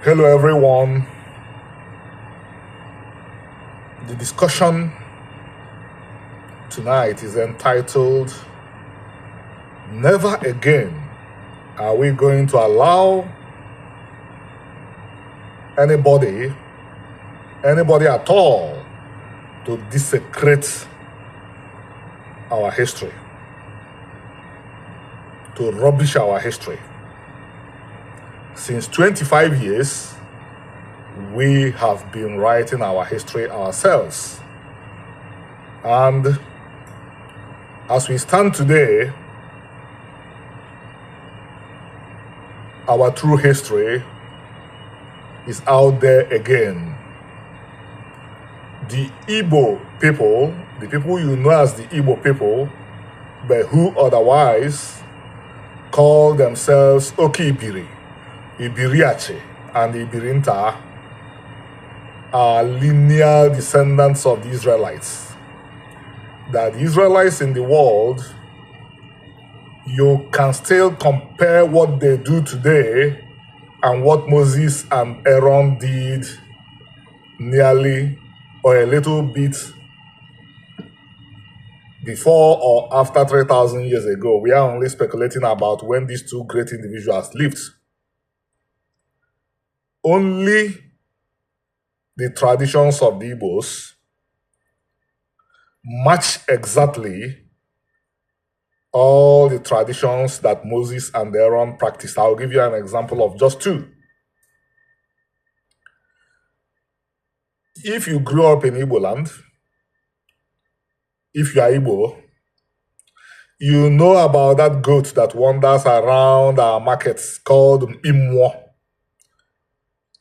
Hello, everyone. The discussion tonight is entitled Never Again Are We Going to Allow anybody at all, to desecrate our history, to rubbish our history. Since 25 years, we have been writing our history ourselves. And as we stand today, our true history is out there again. The Igbo people, the people you know as the Igbo people, but who otherwise call themselves Okiibiri, Ibiriache, and Ibirinta, are lineal descendants of the Israelites. That the Israelites in the world, you can still compare what they do today and what Moses and Aaron did nearly or a little bit before or after 3,000 years ago. We are only speculating about when these two great individuals lived. Only the traditions of the Igbos match exactly all the traditions that Moses and Aaron practiced. I'll give you an example of just two. If you grew up in Igbo land, if you are Igbo, you know about that goat that wanders around our markets called Imwo.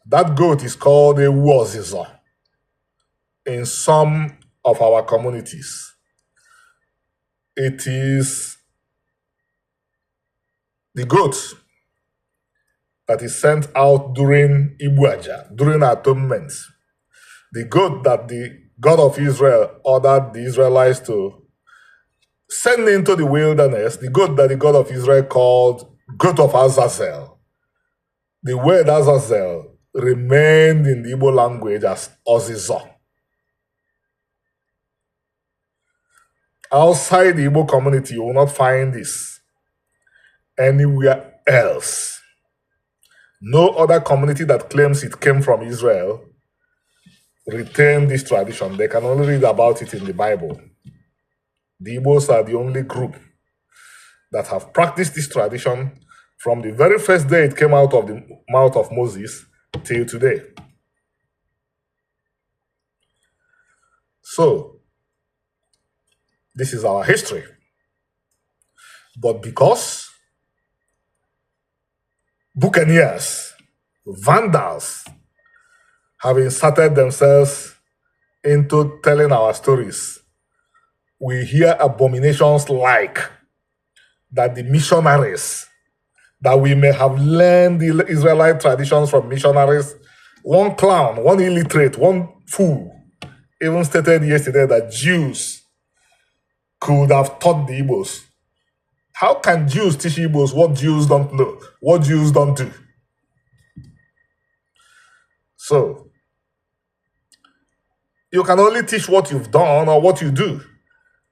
That goat is called a Wozizo in some of our communities. It is the goat that is sent out during Ibuaja, during atonement. The goat that the God of Israel ordered the Israelites to send into the wilderness, the goat that the God of Israel called goat of Azazel. The word Azazel remained in the Igbo language as Ozizo. Outside the Igbo community, you will not find this anywhere else. No other community that claims it came from Israel retain this tradition. They can only read about it in the Bible. The Igbos are the only group that have practiced this tradition from the very first day it came out of the mouth of Moses till today. So, this is our history. But because buccaneers, vandals, have inserted themselves into telling our stories, we hear abominations like that the missionaries, that we may have learned the Israelite traditions from missionaries. One clown, one illiterate, one fool even stated yesterday that Jews could have taught the Igbos. How can Jews teach Igbos what Jews don't know, what Jews don't do? So, you can only teach what you've done or what you do.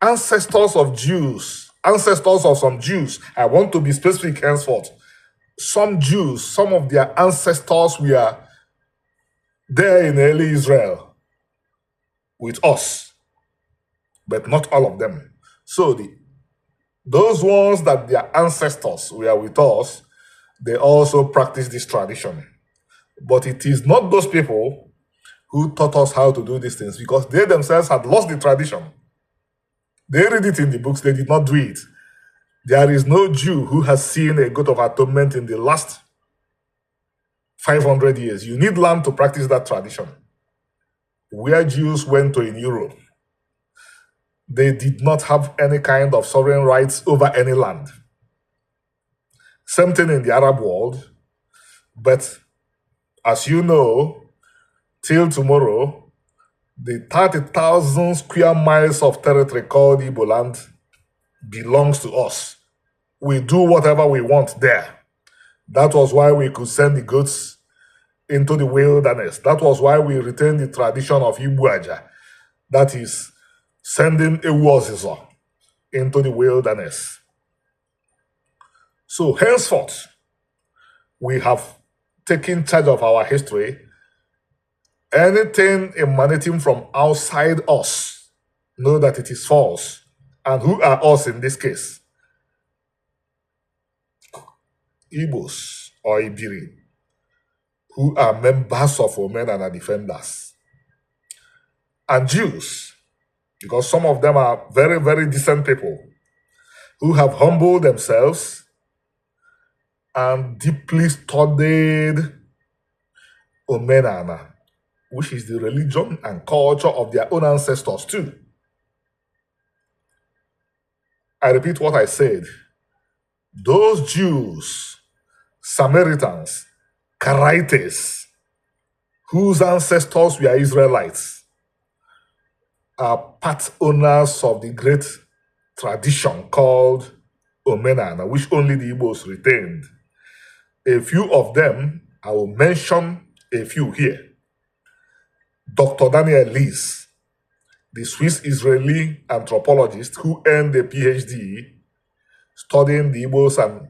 Ancestors of Jews, ancestors of some Jews, I want to be specific henceforth. Some Jews, some of their ancestors were there in early Israel with us, but not all of them. So those ones that their ancestors were with us, they also practice this tradition. But it is not those people who taught us how to do these things, because they themselves had lost the tradition. They read it in the books, they did not do it. There is no Jew who has seen a goat of atonement in the last 500 years. You need land to practice that tradition. Where Jews went to in Europe, they did not have any kind of sovereign rights over any land. Same thing in the Arab world. But as you know, till tomorrow, the 30,000 square miles of territory called Igbo land belongs to us. We do whatever we want there. That was why we could send the goats into the wilderness. That was why we retained the tradition of Ibuaja, that is, sending a Ozizo into the wilderness. So henceforth, we have taken charge of our history. Anything emanating from outside us, know that it is false. And who are us in this case? Igbos or Ibiri, who are members of Omenana Defenders. And Jews, because some of them are very, very decent people who have humbled themselves and deeply studied Omenana, which is the religion and culture of their own ancestors too. I repeat what I said. Those Jews, Samaritans, Karaites, whose ancestors were Israelites, are part owners of the great tradition called Omenana, which only the Igbos retained. A few of them, I will mention a few here. Dr. Daniel Lees, the Swiss-Israeli anthropologist who earned a PhD studying the Igbos and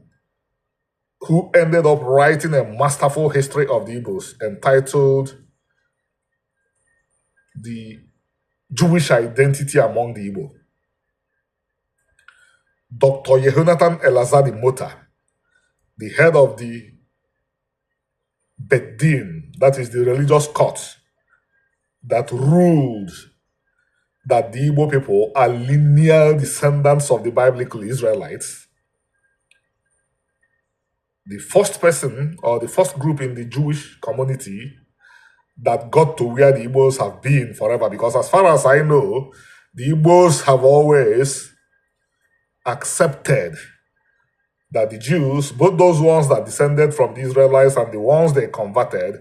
who ended up writing a masterful history of the Igbos entitled The Jewish Identity Among the Igbo. Dr. Yehonatan Elazar Mota, the head of the Bet Din, that is the religious court that ruled that the Igbo people are lineal descendants of the biblical Israelites. The first person or the first group in the Jewish community that got to where the Igbos have been forever, because as far as I know, the Igbos have always accepted that the Jews, both those ones that descended from the Israelites and the ones they converted,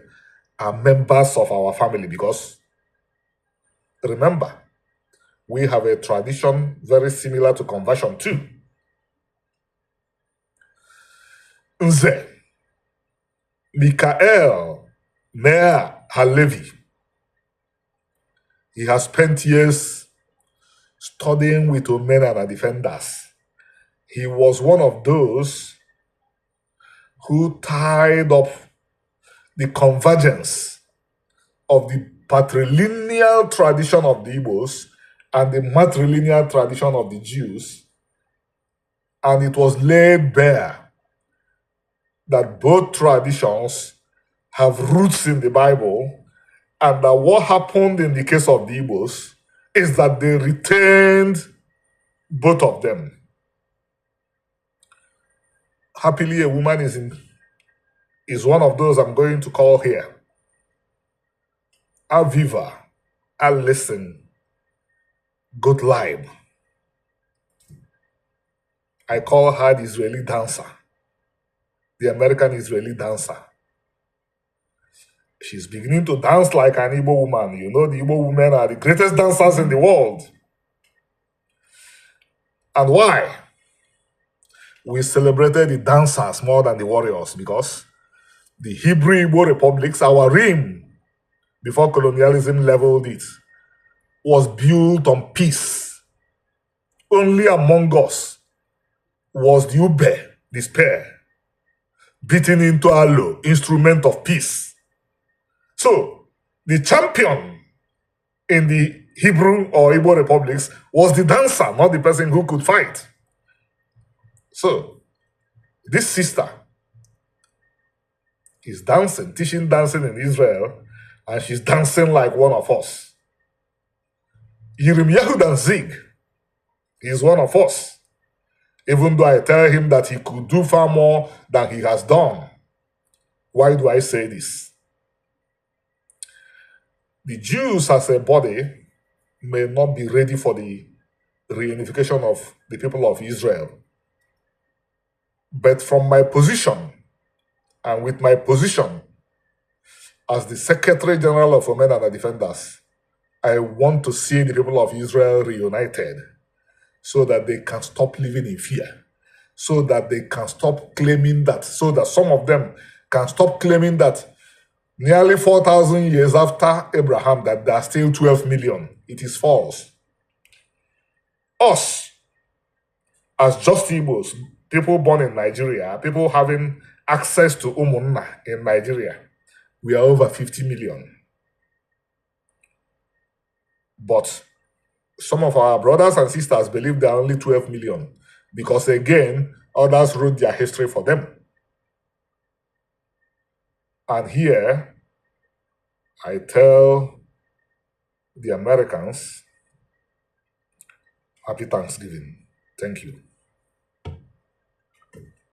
are members of our family. Because remember, we have a tradition very similar to conversion too. Nze Mikael Meir Halevi, he has spent years studying with Omenana defenders. He was one of those who tied up the convergence of the patrilineal tradition of the Igbos and the matrilineal tradition of the Jews, and it was laid bare that both traditions have roots in the Bible, and that what happened in the case of the Igbos is that they retained both of them. Happily, a woman is one of those I'm going to call here. Aviva, Alison, Gottlieb. I call her the Israeli dancer, the American Israeli dancer. She's beginning to dance like an Igbo woman. You know, the Igbo women are the greatest dancers in the world. And why? We celebrated the dancers more than the warriors, because the Hebrew Igbo republics, our rim, before colonialism leveled it, was built on peace. Only among us was the Ube, the spear, beaten into aloe, instrument of peace. So, the champion in the Hebrew or Igbo republics was the dancer, not the person who could fight. So, this sister is dancing, teaching dancing in Israel, and she's dancing like one of us. Yirmiyahu Danzig is one of us, even though I tell him that he could do far more than he has done. Why do I say this? The Jews as a body may not be ready for the reunification of the people of Israel. But from my position, and with my position as the Secretary General of Omenana Defenders, I want to see the people of Israel reunited so that they can stop living in fear, so that they can stop claiming that, so that some of them can stop claiming that Nearly 4,000 years after Abraham, that there are still 12 million. It is false. Us, as just Igbos, people born in Nigeria, people having access to Umunna in Nigeria, we are over 50 million. But some of our brothers and sisters believe there are only 12 million because, again, others wrote their history for them. And here, I tell the Americans, happy Thanksgiving. Thank you.